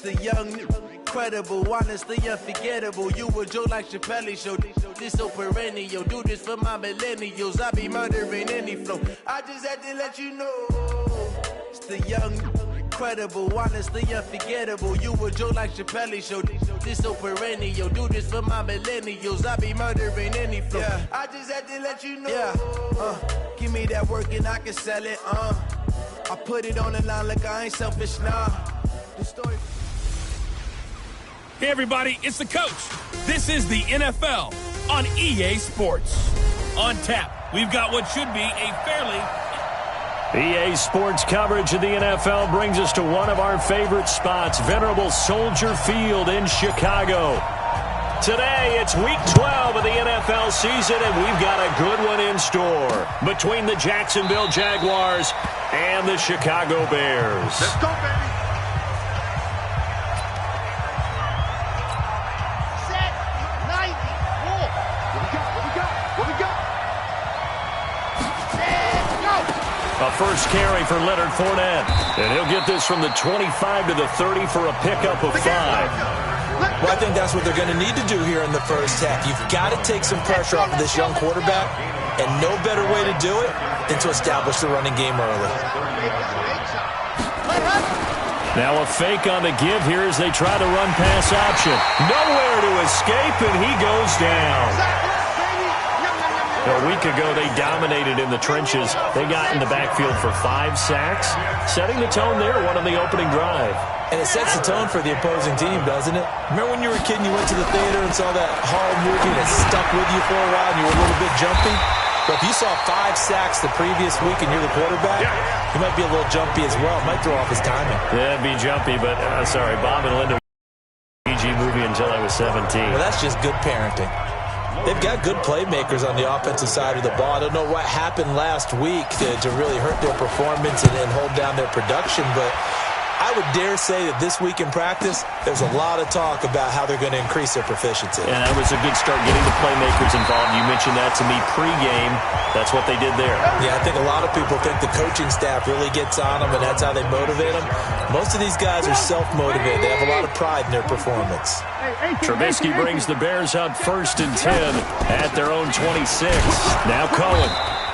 The young, incredible, honestly unforgettable. You a joke like Chappelle Show. This so perennial. Do this for my millennials. I be murdering any flow. I just had to let you know. It's the young, incredible, honestly unforgettable. You a joke like Chappelle Show. This so perennial. Do this for my millennials. I be murdering any flow. Yeah. I just had to let you know. Yeah. Give me that work and I can sell it. I put it on the line like I ain't selfish, nah. The story. Hey everybody, it's the coach. This is the NFL on EA Sports. On tap, we've got what should be a fairly... EA Sports coverage of the NFL brings us to one of our favorite spots, venerable Soldier Field in Chicago. Today, it's Week 12 of the NFL season, and we've got a good one in store between the Jacksonville Jaguars and the Chicago Bears. Let's go, baby. A first carry for Leonard Fournette. And he'll get this from the 25 to the 30 for a pickup of 5. Well, I think that's what they're going to need to do here in the first half. You've got to take some pressure off of this young quarterback, and no better way to do it than to establish the running game early. Now a fake on the give here as they try to run pass option. Nowhere to escape, and he goes down. A week ago, they dominated in the trenches. They got in the backfield for 5 sacks, setting the tone there, one on the opening drive. And it sets the tone for the opposing team, doesn't it? Remember when you were a kid and you went to the theater and saw that horror movie and it stuck with you for a while and you were a little bit jumpy? But if you saw 5 sacks the previous week and you're the quarterback, you might be a little jumpy as well. It might throw off his timing. Yeah, it'd be jumpy, but, sorry, Bob and Linda PG movie until I was 17. Well, that's just good parenting. They've got good playmakers on the offensive side of the ball. I don't know what happened last week to really hurt their performance and hold down their production, but I would dare say that this week in practice, there's a lot of talk about how they're going to increase their proficiency. And that was a good start getting the playmakers involved. You mentioned that to me pregame. That's what they did there. Yeah, I think a lot of people think the coaching staff really gets on them, and that's how they motivate them. Most of these guys are self-motivated. They have a lot of pride in their performance. Trubisky brings the Bears out 1st and 10 at their own 26. Now Cohen.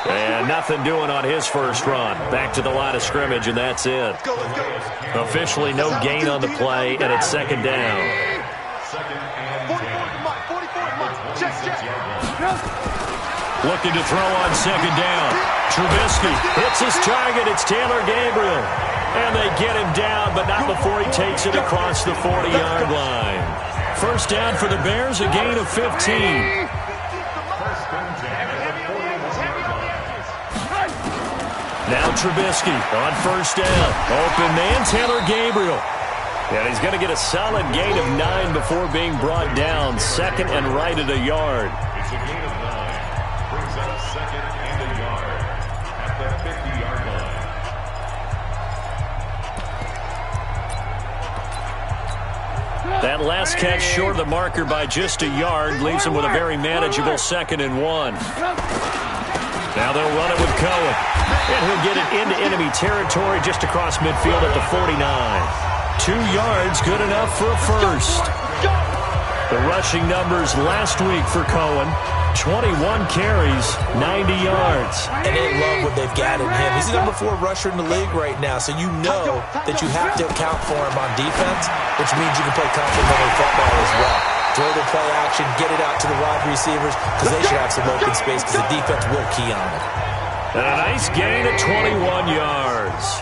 And nothing doing on his first run. Back to the line of scrimmage, and that's it. Officially no gain on the play, and it's 2nd down. Looking to throw on 2nd down. Trubisky hits his target. It's Taylor Gabriel. And they get him down, but not before he takes it across the 40-yard line. First down for the Bears, a gain of 15. Now Trubisky on 1st down. Open man, Taylor Gabriel. And he's going to get a solid gain of 9 before being brought down. 2nd and right at a yard. It's a gain of 9. Brings up 2nd and a yard at the 50-yard line. That last catch short of the marker by just a yard leaves him with a very manageable 2nd and 1. Now they'll run it with Cohen. And he'll get it into enemy territory just across midfield at the 49. 2 yards, good enough for a first. The rushing numbers last week for Cohen. 21 carries, 90 yards. And they love what they've got in him. He's the number 4 rusher in the league right now, so you know that you have to account for him on defense, which means you can play complementary football as well. Throw the play action, get it out to the wide receivers, because they should have some open space, because the defense will key on it. And a nice gain of 21 yards.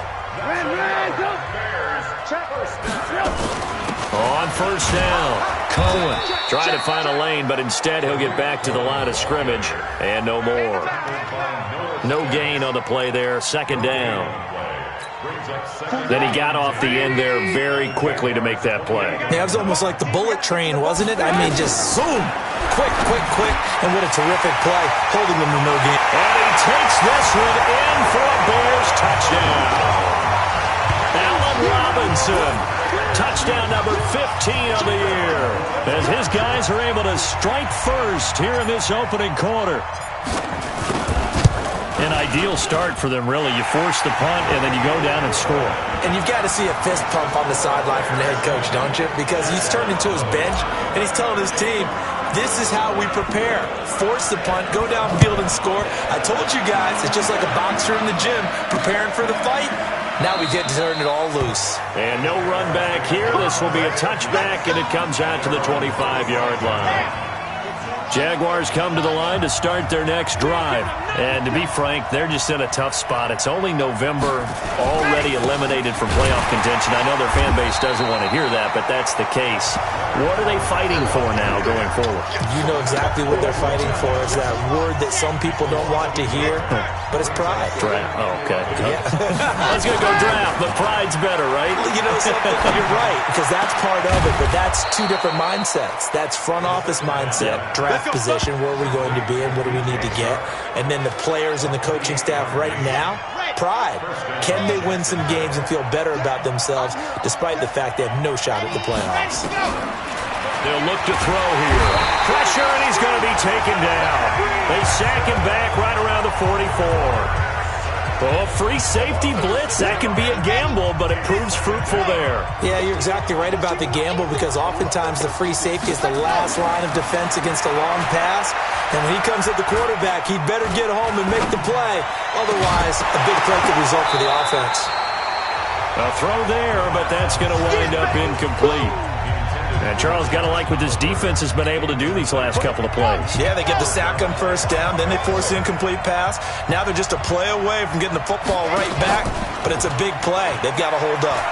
On 1st down, Cohen trying to find a lane, but instead he'll get back to the line of scrimmage, and no more. No gain on the play there, 2nd down. Then he got off the end there very quickly to make that play. Yeah, it was almost like the bullet train, wasn't it? I mean, just zoom, quick, and what a terrific play, holding them to no gain. And he takes this one in for a Bears touchdown. Allen Robinson, touchdown number 15 on the year, as his guys are able to strike first here in this opening quarter. An ideal start for them, really. You force the punt, and then you go down and score. And you've got to see a fist pump on the sideline from the head coach, don't you? Because he's turned into his bench, and he's telling his team, this is how we prepare. Force the punt, go downfield and score. I told you guys, it's just like a boxer in the gym preparing for the fight. Now we get to turn it all loose. And no run back here. This will be a touchback, and it comes out to the 25-yard line. Jaguars come to the line to start their next drive. And to be frank, they're just in a tough spot. It's only November, already eliminated from playoff contention. I know their fan base doesn't want to hear that, but that's the case. What are they fighting for now going forward? You know exactly what they're fighting for. Is that word that some people don't want to hear, but it's pride. Draft. Oh, okay. Yeah. I was going to go draft, but pride's better, right? You know something? You're right, because that's part of it, but that's two different mindsets. That's front office mindset, draft position, where are we going to be and what do we need to get? And then the players and the coaching staff right now, pride. Can they win some games and feel better about themselves despite the fact they have no shot at the playoffs? They'll look to throw here. Pressure, and he's going to be taken down. They sack him back right around the 44. Oh, free safety blitz. That can be a gamble, but it proves fruitful there. Yeah, you're exactly right about the gamble because oftentimes the free safety is the last line of defense against a long pass. And when he comes at the quarterback, he'd better get home and make the play. Otherwise, a big play could result for the offense. A throw there, but that's going to wind up incomplete. And Charles, got to like what this defense has been able to do these last couple of plays. Yeah, they get the sack on first down, then they force the incomplete pass. Now they're just a play away from getting the football right back, but it's a big play. They've got to hold up.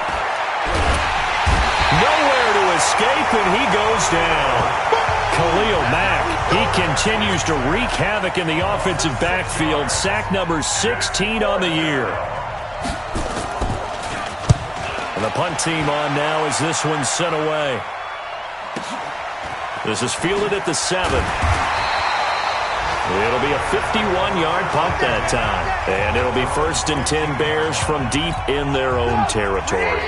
Nowhere to escape, and he goes down. Khalil Mack, he continues to wreak havoc in the offensive backfield. Sack number 16 on the year. And the punt team on now as this one's sent away. This is fielded at the 7. It'll be a 51-yard punt that time. And it'll be 1st and 10 Bears from deep in their own territory.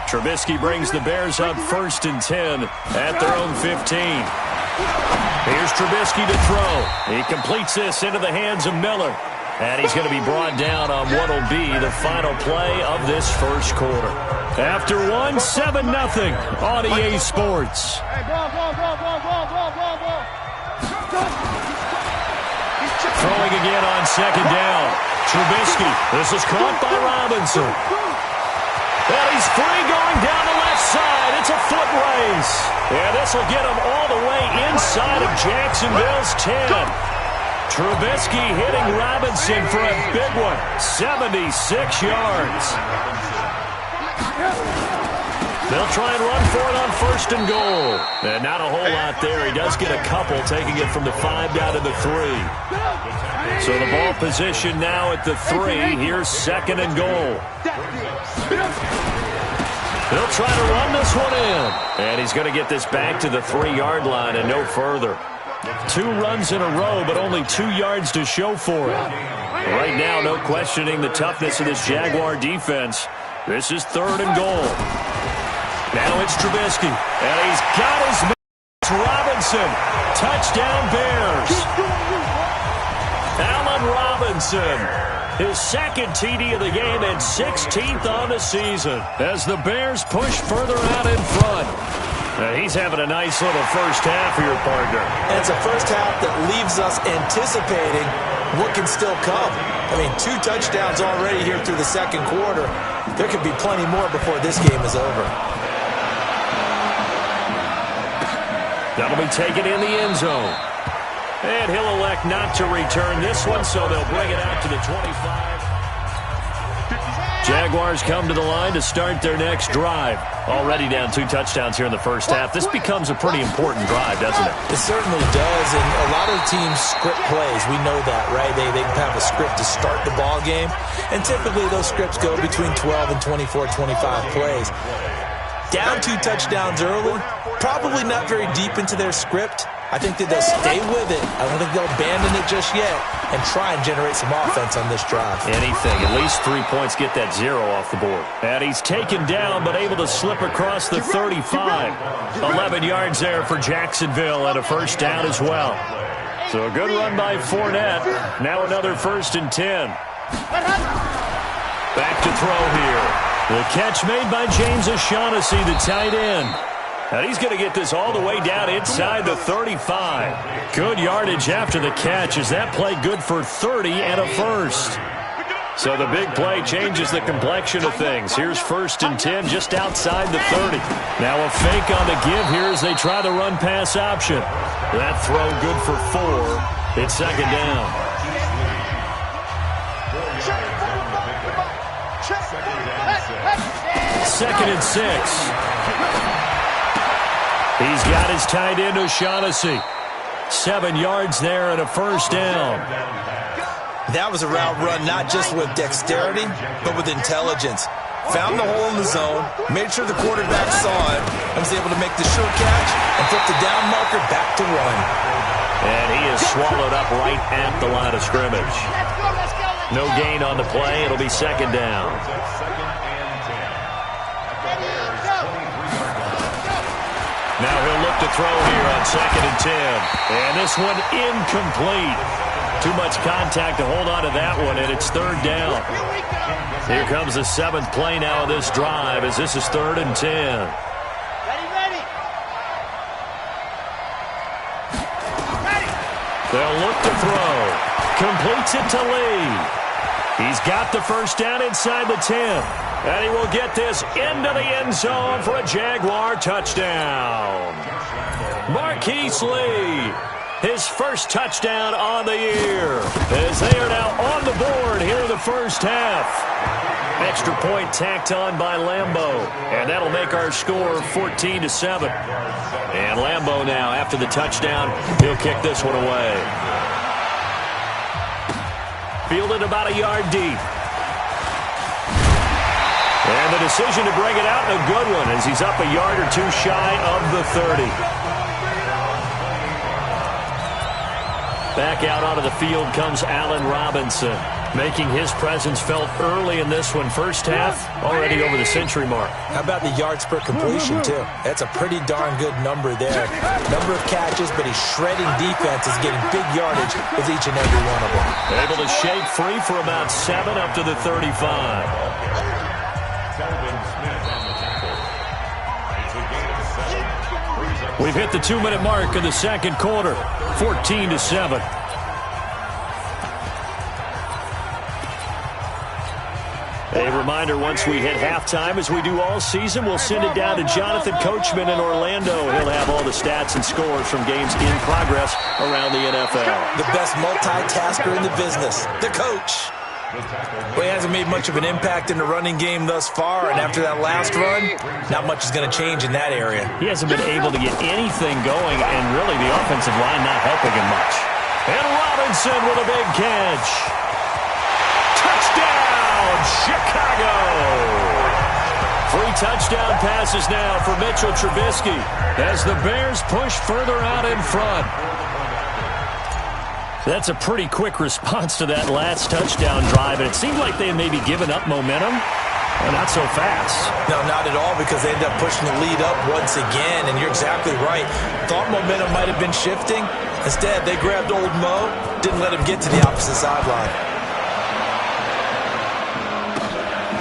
Trubisky brings the Bears up 1st and 10 at their own 15. Here's Trubisky to throw. He completes this into the hands of Miller. And he's going to be brought down on what will be the final play of this first quarter. After 7-0 on EA Sports. Throwing again on 2nd down. Trubisky. This is caught by Robinson. And he's free going down the left side. It's a foot race. And this will get him all the way inside of Jacksonville's 10. Trubisky hitting Robinson for a big one. 76 yards. They'll try and run for it on 1st and goal. And not a whole lot there. He does get a couple, taking it from the 5 down to the 3. So the ball position now at the 3. Here's 2nd and goal. They'll try to run this one in. And he's going to get this back to the 3-yard line and no further. 2 runs in a row, but only 2 yards to show for it. Right now, no questioning the toughness of this Jaguar defense. This is 3rd and goal. Now it's Trubisky, and he's got his man. It's Robinson. Touchdown Bears. Allen Robinson. His 2nd TD of the game and 16th on the season as the Bears push further out in front. He's having a nice little first half here, partner. And it's a first half that leaves us anticipating what can still come. I mean, 2 touchdowns already here through the 2nd quarter. There could be plenty more before this game is over. That'll be taken in the end zone. And he'll elect not to return this one, so they'll bring it out to the 25. Jaguars come to the line to start their next drive. Already down 2 touchdowns here in the first half. This becomes a pretty important drive, doesn't it? It certainly does, and a lot of teams script plays. We know that, right? They have a script to start the ball game, and typically those scripts go between 12 and 24, 25 plays. Down 2 touchdowns early, probably not very deep into their script. I think that they'll stay with it. I don't think they'll abandon it just yet and try and generate some offense on this drive. Anything. At least 3 points, get that 0 off the board. And he's taken down but able to slip across the 35. 11 yards there for Jacksonville and a first down as well. So a good run by Fournette. Now another 1st and 10. Back to throw here. The catch made by James O'Shaughnessy, the tight end. And he's going to get this all the way down inside the 35. Good yardage after the catch. Is that play good for 30 and a first? So the big play changes the complexion of things. Here's 1st and 10 just outside the 30. Now a fake on the give here as they try the run-pass option. That throw good for 4. It's 2nd down. 2nd and 6. He's got his tight end O'Shaughnessy. 7 yards there and a 1st down. That was a route run not just with dexterity, but with intelligence. Found the hole in the zone, made sure the quarterback saw it, and was able to make the sure catch and flip the down marker back to run. And he is swallowed up right at the line of scrimmage. No gain on the play. It'll be 2nd down. Now he'll look to throw here on 2nd and 10. And this one incomplete. Too much contact to hold on to that one, and it's 3rd down. Here comes the 7th play now of this drive as this is 3rd and 10. They'll look to throw. Completes it to Lee. He's got the 1st down inside the 10. And he will get this into the end zone for a Jaguar touchdown. Marquise Lee, his 1st touchdown on the year, as they are now on the board here in the 1st half. Extra point tacked on by Lambeau, and that'll make our score 14-7. And Lambeau now, after the touchdown, he'll kick this one away. Fielded about a yard deep. And the decision to bring it out, and a good one, as he's up a yard or 2 shy of the 30. Back out onto the field comes Allen Robinson, making his presence felt early in this one. 1st half, already over the century mark. How about the yards per completion, too? That's a pretty darn good number there. Number of catches, but he's shredding defenses, getting big yardage with each and every one of them. Able to shake free for about 7 up to the 35. We've hit the 2-minute mark of the 2nd quarter, 14-7. A reminder, once we hit halftime, as we do all season, we'll send it down to Jonathan Coachman in Orlando. He'll have all the stats and scores from games in progress around the NFL. The best multitasker in the business, the coach. Well, he hasn't made much of an impact in the running game thus far, and after that last run, not much is going to change in that area. He hasn't been able to get anything going, and really the offensive line not helping him much. And Robinson with a big catch. Touchdown, Chicago! 3 touchdown passes now for Mitchell Trubisky as the Bears push further out in front. That's a pretty quick response to that last touchdown drive, and it seemed like they had maybe given up momentum. Well, not so fast. No, not at all, because they ended up pushing the lead up once again, and you're exactly right. Thought momentum might have been shifting. Instead, they grabbed old Mo, didn't let him get to the opposite sideline.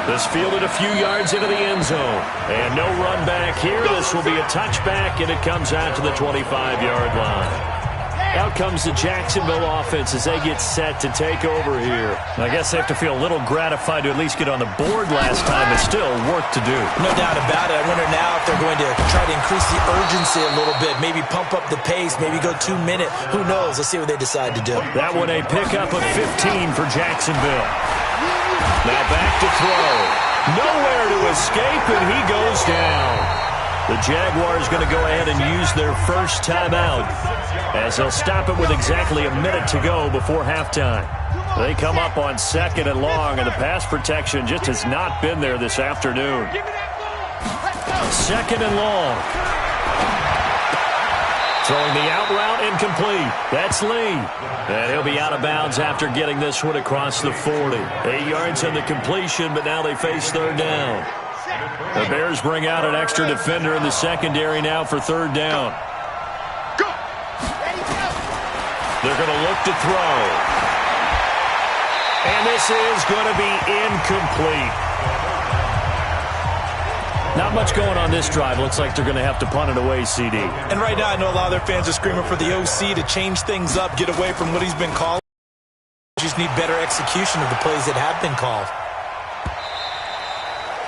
This fielded a few yards into the end zone, and no run back here. This will be a touchback, and it comes out to the 25-yard line. Out comes the Jacksonville offense as they get set to take over here. I guess they have to feel a little gratified to at least get on the board last time, but still work to do. No doubt about it. I wonder now if they're going to try to increase the urgency a little bit, maybe pump up the pace, maybe go 2-minute. Who knows? Let's see what they decide to do. That one a pickup of 15 for Jacksonville. Now back to throw. Nowhere to escape, and he goes down. The Jaguars going to go ahead and use their first timeout as they'll stop it with exactly a minute to go before halftime. They come up on 2nd and long, and the pass protection just has not been there this afternoon. 2nd and long. Throwing the out route incomplete. That's Lee. And he'll be out of bounds after getting this one across the 40. 8 yards on the completion, but now they face 3rd down. The Bears bring out an extra defender in the secondary now for 3rd down. They're going to look to throw. And this is going to be incomplete. Not much going on this drive. Looks like they're going to have to punt it away, CD. And right now I know a lot of their fans are screaming for the OC to change things up, get away from what he's been called. Just need better execution of the plays that have been called.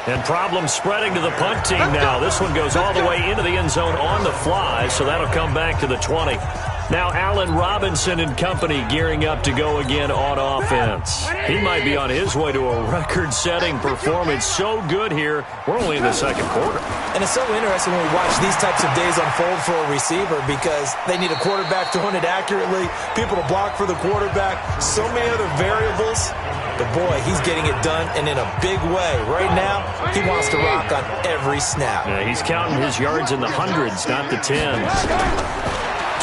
And problems spreading to the punt team now. This one goes all the way into the end zone on the fly, so that'll come back to the 20. Now Allen Robinson and company gearing up to go again on offense. He might be on his way to a record-setting performance. So good here. We're only in the second quarter. And it's so interesting when we watch these types of days unfold for a receiver because they need a quarterback throwing it accurately, people to block for the quarterback, so many other variables. But, boy, he's getting it done, and in a big way. Right now, he wants to rock on every snap. Yeah, he's counting his yards in the hundreds, not the tens.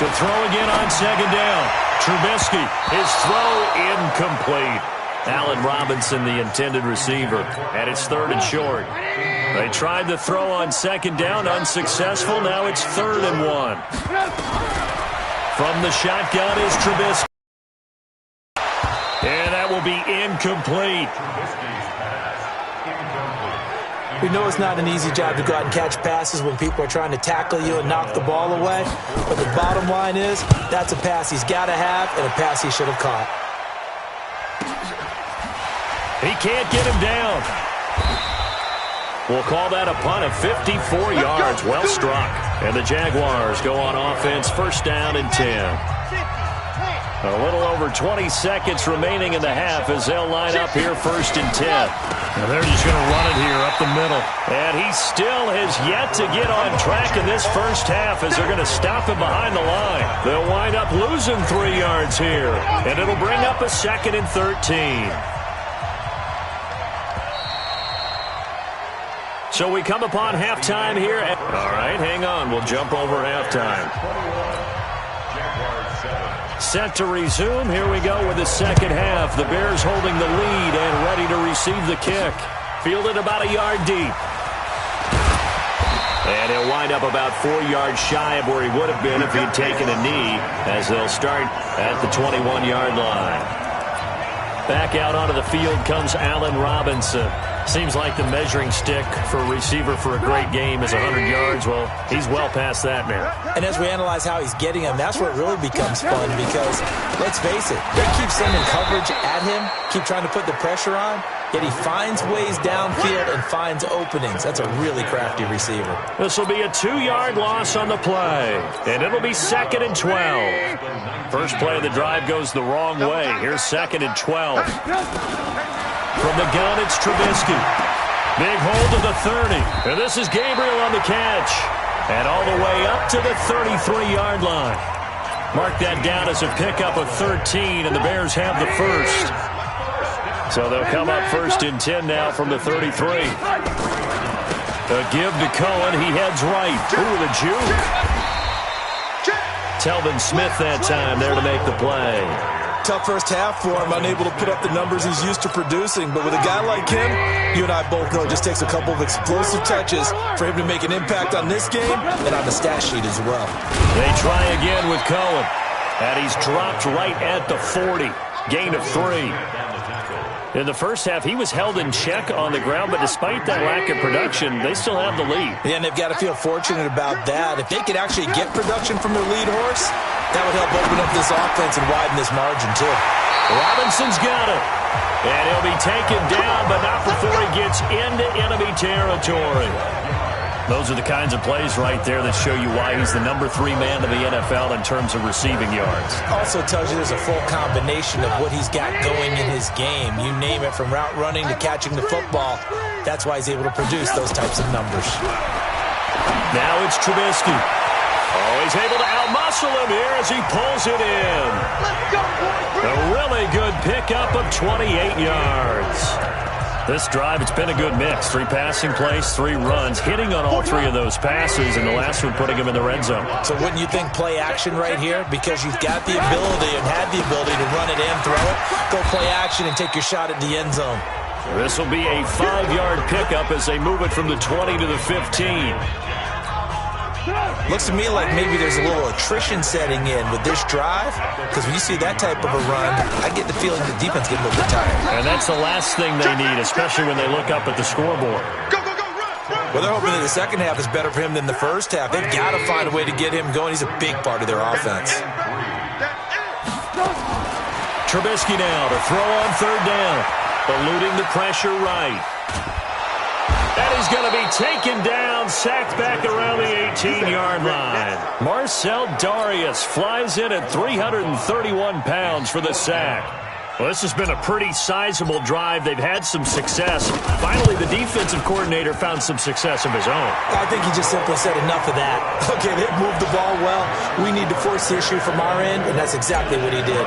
To throw again on second down. Trubisky, his throw incomplete. Allen Robinson, the intended receiver, and it's third and short. They tried the throw on second down, unsuccessful. Now it's 3rd and 1. From the shotgun is Trubisky. And that will be incomplete. We know it's not an easy job to go out and catch passes when people are trying to tackle you and knock the ball away. But the bottom line is, that's a pass he's got to have and a pass he should have caught. He can't get him down. We'll call that a punt of 54 yards. Well struck. And the Jaguars go on offense, first down and 10. A little over 20 seconds remaining in the half as they'll line up here first and 10. Now they're just going to run it here up the middle. And he still has yet to get on track in this first half as they're going to stop him behind the line. They'll wind up losing 3 yards here. And it'll bring up a 2nd and 13. So we come upon halftime here. All right, hang on. We'll jump over halftime. Set to resume. Here we go with the second half. The Bears holding the lead and ready to receive the kick. Fielded about a yard deep. And he'll wind up about 4 yards shy of where he would have been if he'd taken a knee as they'll start at the 21-yard line. Back out onto the field comes Allen Robinson. Seems like the measuring stick for a receiver for a great game is 100 yards. Well, he's well past that now. And as we analyze how he's getting them, that's where it really becomes fun because, let's face it, they keep sending coverage at him, keep trying to put the pressure on, yet he finds ways downfield and finds openings. That's a really crafty receiver. This will be a 2-yard loss on the play, and it'll be 2nd and 12. First play of the drive goes the wrong way. Here's 2nd and 12. From the gun, it's Trubisky. Big hold to the 30. And this is Gabriel on the catch. And all the way up to the 33-yard line. Mark that down as a pickup of 13, and the Bears have the first. So they'll come up first and 10 now from the 33. A give to Cohen. He heads right. Ooh, the juke. Telvin Smith that time there to make the play. Tough first half for him, unable to put up the numbers he's used to producing. But with a guy like him, you and I both know it just takes a couple of explosive touches for him to make an impact on this game and on the stat sheet as well. They try again with Cohen. And he's dropped right at the 40. Gain of 3. In the first half, he was held in check on the ground, but despite that lack of production, they still have the lead. Yeah, and they've got to feel fortunate about that. If they could actually get production from their lead horse, that would help open up this offense and widen this margin, too. Robinson's got it. And he'll be taken down, but not before he gets into enemy territory. Those are the kinds of plays right there that show you why he's the number 3 man in the NFL in terms of receiving yards. Also tells you there's a full combination of what he's got going in his game. You name it, from route running to catching the football. That's why he's able to produce those types of numbers. Now it's Trubisky. Oh, he's able to outmuscle him here as he pulls it in. A really good pickup of 28 yards. This drive, it's been a good mix. 3 passing plays, 3 runs, hitting on all 3 of those passes, and the last one putting him in the red zone. So wouldn't you think play action right here? Because you've got the ability and had the ability to run it and throw it. Go play action and take your shot at the end zone. This will be a 5-yard pickup as they move it from the 20 to the 15. Looks to me like maybe there's a little attrition setting in with this drive, because when you see that type of a run, I get the feeling the defense gets a little bit tired. And that's the last thing they need, especially when they look up at the scoreboard. Well, they're hoping that the second half is better for him than the first half. They've got to find a way to get him going. He's a big part of their offense. Trubisky now to throw on third down. Eluding the pressure right. And he's going to be taken down, sacked back around the 18-yard line. Marcel Darius flies in at 331 pounds for the sack. Well, this has been a pretty sizable drive. They've had some success. Finally, the defensive coordinator found some success of his own. I think he just simply said enough of that. Okay, they've moved the ball well. We need to force the issue from our end, and that's exactly what he did.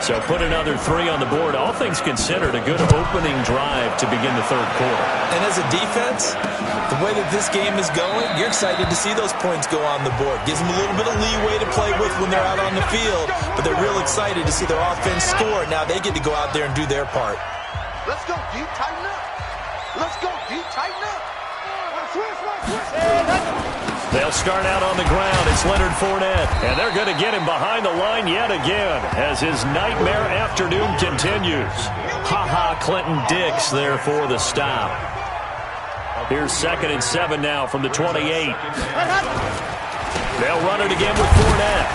So put another 3 on the board. All things considered, a good opening drive to begin the third quarter. And as a defense, the way that this game is going, you're excited to see those points go on the board. Gives them a little bit of leeway to play with when they're out on the field, but they're real excited to see their offense score. Now they get to go out there and do their part. Let's go deep, tighten up. Let's go deep, tighten up. They'll start out on the ground. It's Leonard Fournette, and they're going to get him behind the line yet again as his nightmare afternoon continues. Ha-ha, Clinton Dix there for the stop. Here's 2nd and 7 now from the 28. They'll run it again with Fournette.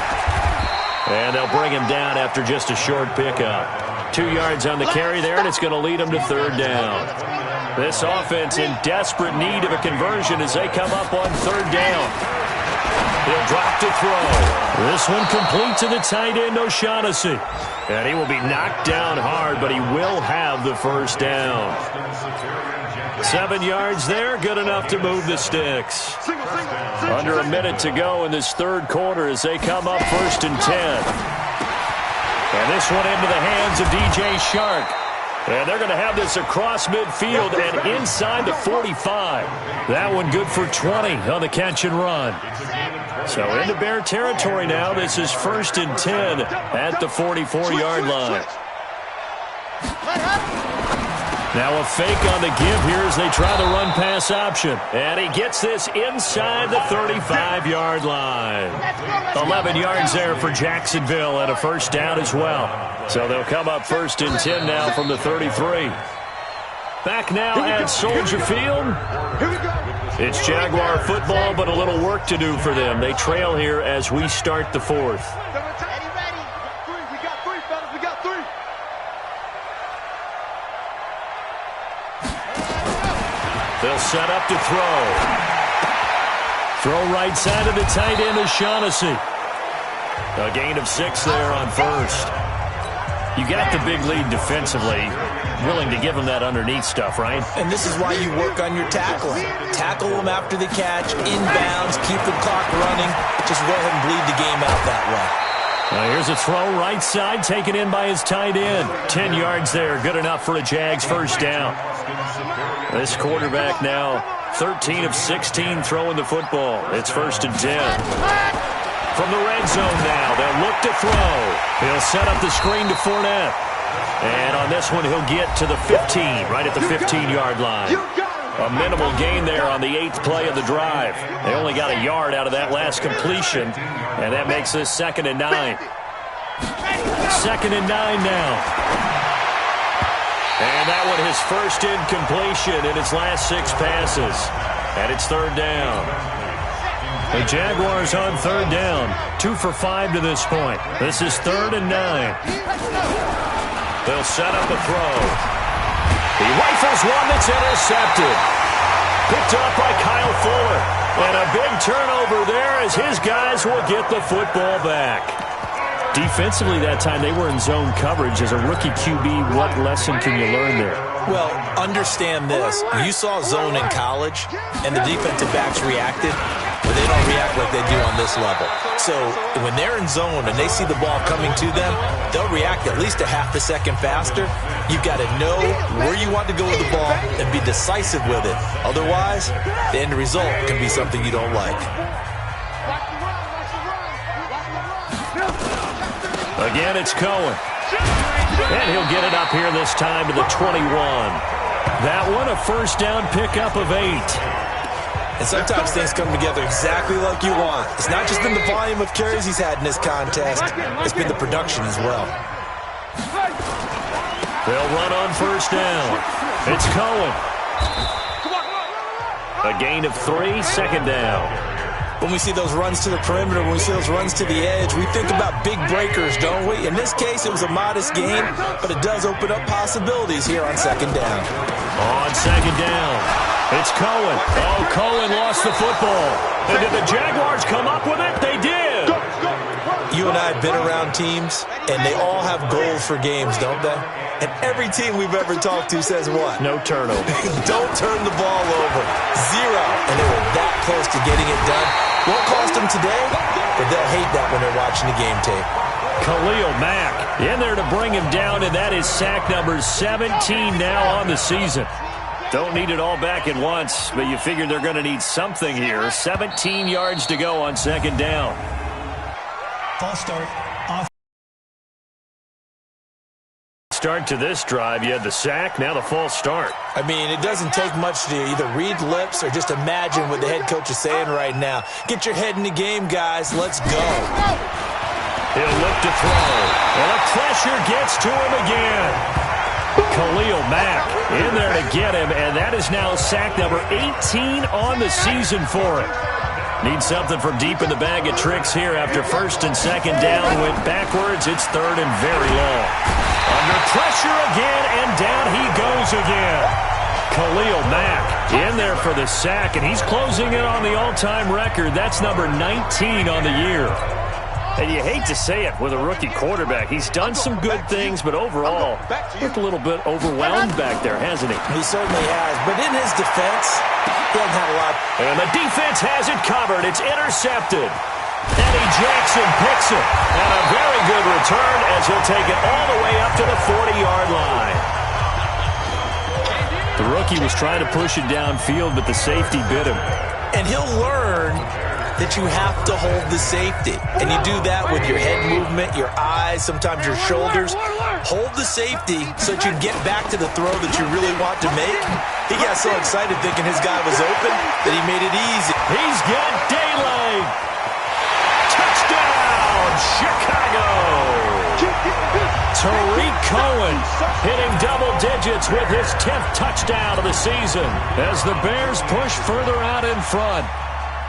And they'll bring him down after just a short pickup. 2 yards on the carry there, and it's going to lead them to third down. This offense in desperate need of a conversion as they come up on third down. He'll drop to throw. This one complete to the tight end, O'Shaughnessy. And he will be knocked down hard, but he will have the first down. 7 yards there, good enough to move the sticks. Under a minute to go in this third quarter as they come up 1st and 10. And this one into the hands of DJ Shark. And they're going to have this across midfield and inside the 45. That one good for 20 on the catch and run. So into Bear territory now. This is 1st and 10 at the 44-yard line. Now a fake on the give here as they try the run-pass option. And he gets this inside the 35-yard line. 11 yards there for Jacksonville and a first down as well. So they'll come up 1st and 10 now from the 33. Back now at Soldier Field. It's Jaguar football, but a little work to do for them. They trail here as we start the fourth. They'll set up to throw. Throw right side of the tight end, O'Shaughnessy. A gain of 6 there on first. You got the big lead defensively. Willing to give them that underneath stuff, right? And this is why you work on your tackling. Tackle them after the catch, inbounds, keep the clock running. Just go ahead and bleed the game out that way. Now here's a throw right side, taken in by his tight end. 10 yards there, good enough for a Jags first down. This quarterback now, 13 of 16 throwing the football. It's 1st and 10. From the red zone now, they'll look to throw. He'll set up the screen to Fournette. And on this one, he'll get to the 15, right at the 15-yard line. A minimal gain there on the 8th play of the drive. They only got a yard out of that last completion, and that makes this 2nd and 9. 2nd and 9 now. And that one his first incompletion in his last 6 passes. And it's third down. The Jaguars on third down. 2 for 5 to this point. This is 3rd and 9. They'll set up a throw. He rifles one that's intercepted. Picked up by Kyle Fuller. And a big turnover there as his guys will get the football back. Defensively that time, they were in zone coverage. As a rookie QB, what lesson can you learn there? Well, understand this. You saw zone in college, and the defensive backs reacted, but they don't react like they do on this level. So when they're in zone and they see the ball coming to them, they'll react at least a half a second faster. You've got to know where you want to go with the ball and be decisive with it. Otherwise, the end result can be something you don't like. Again, it's Cohen. And he'll get it up here this time to the 21. That one, a first down pickup of 8. And sometimes things come together exactly like you want. It's not just been the volume of carries he's had in this contest. It's been the production as well. They'll run on first down. It's Cohen. A gain of 3, second down. When we see those runs to the perimeter, when we see those runs to the edge, we think about big breakers, don't we? In this case, it was a modest gain, but it does open up possibilities here on second down. On second down, it's Cohen. Oh, Cohen lost the football. And did the Jaguars come up with it? They did. You and I have been around teams, and they all have goals for games, don't they? And every team we've ever talked to says what? No turnover. Don't turn the ball over. 0. And they were that close to getting it done. Won't cost them today, but they'll hate that when they're watching the game tape. Khalil Mack in there to bring him down, and that is sack number 17 now on the season. Don't need it all back at once, but you figure they're going to need something here. 17 yards to go on second down. False start. Start to this drive. You had the sack, now the false start. I mean, it doesn't take much to either read lips or just imagine what the head coach is saying right now. Get your head in the game, guys. Let's go. He'll look to throw, and the pressure gets to him again. Khalil Mack in there to get him, and that is now sack number 18 on the season for him. Need something from deep in the bag of tricks here after first and second down went backwards. It's third and very long. Under pressure again, and down he goes again. Khalil Mack in there for the sack, and he's closing in on the all-time record. That's number 19 on the year. And you hate to say it with a rookie quarterback. He's done some good things, but overall, looked a little bit overwhelmed back there, hasn't he? He certainly has. But in his defense, he hasn't had a lot. And the defense has it covered. It's intercepted. Eddie Jackson picks it. And a very good return as he'll take it all the way up to the 40-yard line. The rookie was trying to push it downfield, but the safety bit him. And he'll learn that you have to hold the safety. And you do that with your head movement, your eyes, sometimes your shoulders. Hold the safety so that you get back to the throw that you really want to make. He got so excited thinking his guy was open that he made it easy. He's got daylight. Touchdown, Chicago. Tariq Cohen hitting double digits with his 10th touchdown of the season as the Bears push further out in front.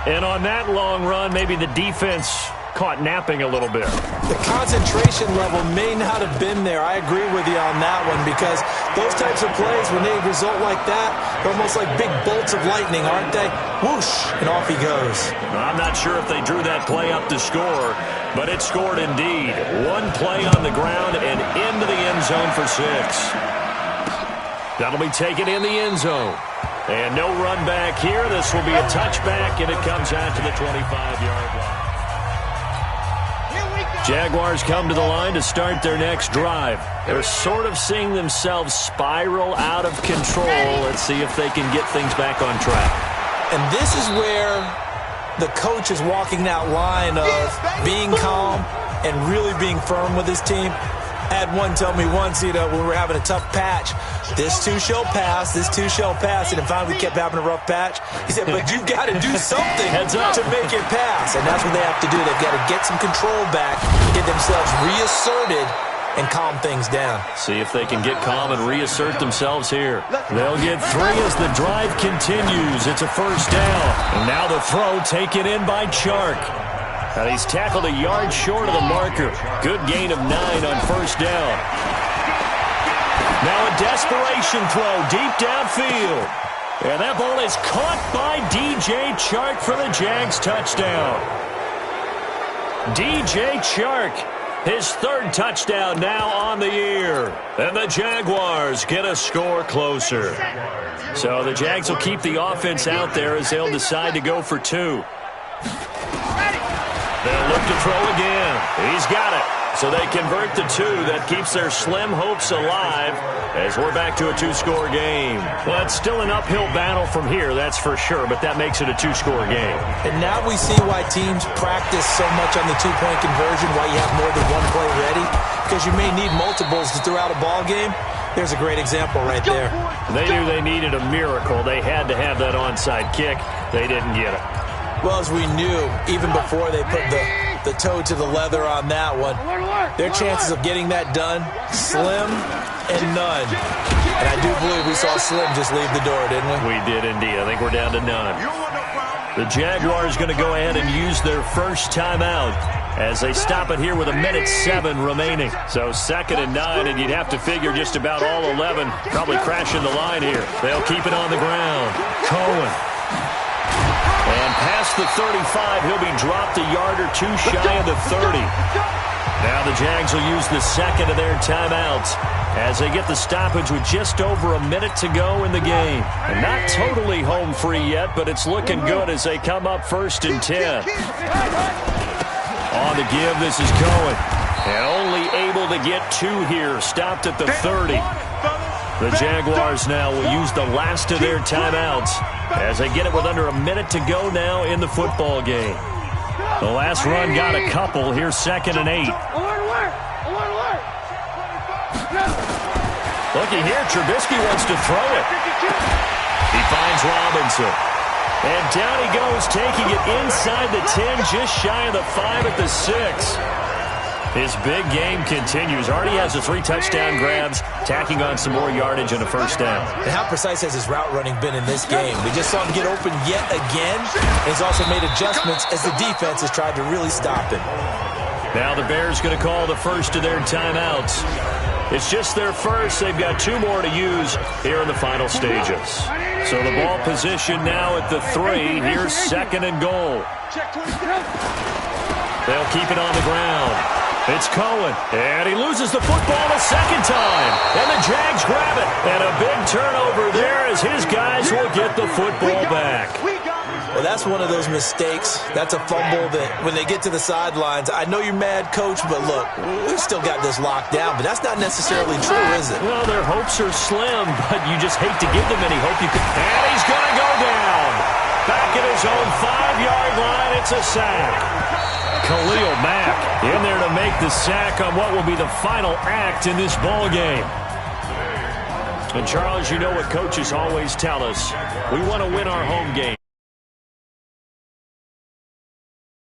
And on that long run, maybe the defense caught napping a little bit. The concentration level may not have been there. I agree with you on that one because those types of plays, when they result like that, they're almost like big bolts of lightning, aren't they? Whoosh, and off he goes. I'm not sure if they drew that play up to score, but it scored indeed. One play on the ground and into the end zone for 6. That'll be taken in the end zone. And no run back here. This will be a touchback, and it comes out to the 25-yard line. Jaguars come to the line to start their next drive. They're sort of seeing themselves spiral out of control. Let's see if they can get things back on track. And this is where the coach is walking that line of being calm and really being firm with his team. I had one tell me once, when we were having a tough patch, this too shall pass, this too shall pass, and then finally we kept having a rough patch. He said, but you've got to do something to make it pass, and that's what they have to do. They've got to get some control back, get themselves reasserted, and calm things down. See if they can get calm and reassert themselves here. They'll get 3 as the drive continues. It's a first down, and now the throw taken in by Chark. And he's tackled a yard short of the marker. Good gain of 9 on first down. Now a desperation throw deep downfield. And that ball is caught by DJ Chark for the Jags touchdown. DJ Chark, his 3rd touchdown now on the year. And the Jaguars get a score closer. So the Jags will keep the offense out there as they'll decide to go for 2. They'll look to throw again. He's got it. So they convert the 2. That keeps their slim hopes alive as we're back to a 2-score game. Well, it's still an uphill battle from here, that's for sure, but that makes it a 2-score game. And now we see why teams practice so much on the 2-point conversion, why you have more than one play ready, because you may need multiples to throw out a ball game. There's a great example right there. They knew they needed a miracle. They had to have that onside kick. They didn't get it. Well, as we knew, even before they put the toe to the leather on that one, their chances of getting that done, slim and none. And I do believe we saw Slim just leave the door, didn't we? We did indeed. I think we're down to none. The Jaguars going to go ahead and use their first timeout as they stop it here with 1:07 remaining. So 2nd and 9, and you'd have to figure just about all 11 probably crashing the line here. They'll keep it on the ground. Cohen. And past the 35, he'll be dropped a yard or two shy of the 30. Now the Jags will use the second of their timeouts as they get the stoppage with just over a minute to go in the game. And not totally home free yet, but it's looking good as they come up 1st and 10. On the give, this is Cohen. And only able to get 2 here, stopped at the 30. The Jaguars now will use the last of their timeouts as they get it with under a minute to go now in the football game. The last run got a couple. Here's 2nd and 8. Looking here, Trubisky wants to throw it. He finds Robinson. And down he goes, taking it inside the 10, just shy of the 5 at the 6. His big game continues. Already has the 3 touchdown grabs, tacking on some more yardage and a first down. And how precise has his route running been in this game? We just saw him get open yet again. And he's also made adjustments as the defense has tried to really stop him. Now the Bears going to call the first of their timeouts. It's just their first. They've got 2 more to use here in the final stages. So the ball position now at the 3. Here's 2nd and goal. They'll keep it on the ground. It's Cohen, and he loses the football a second time. And the Jags grab it. And a big turnover there as his guys will get the football back. Well, that's one of those mistakes. That's a fumble that when they get to the sidelines, I know you're mad, Coach, but look, we've still got this locked down. But that's not necessarily true, is it? Well, their hopes are slim, but you just hate to give them any hope. And he's going to go down. Back at his own 5-yard line, it's a sack. Khalil Mack in there to make the sack on what will be the final act in this ball game. And, Charles, you know what coaches always tell us. We want to win our home game.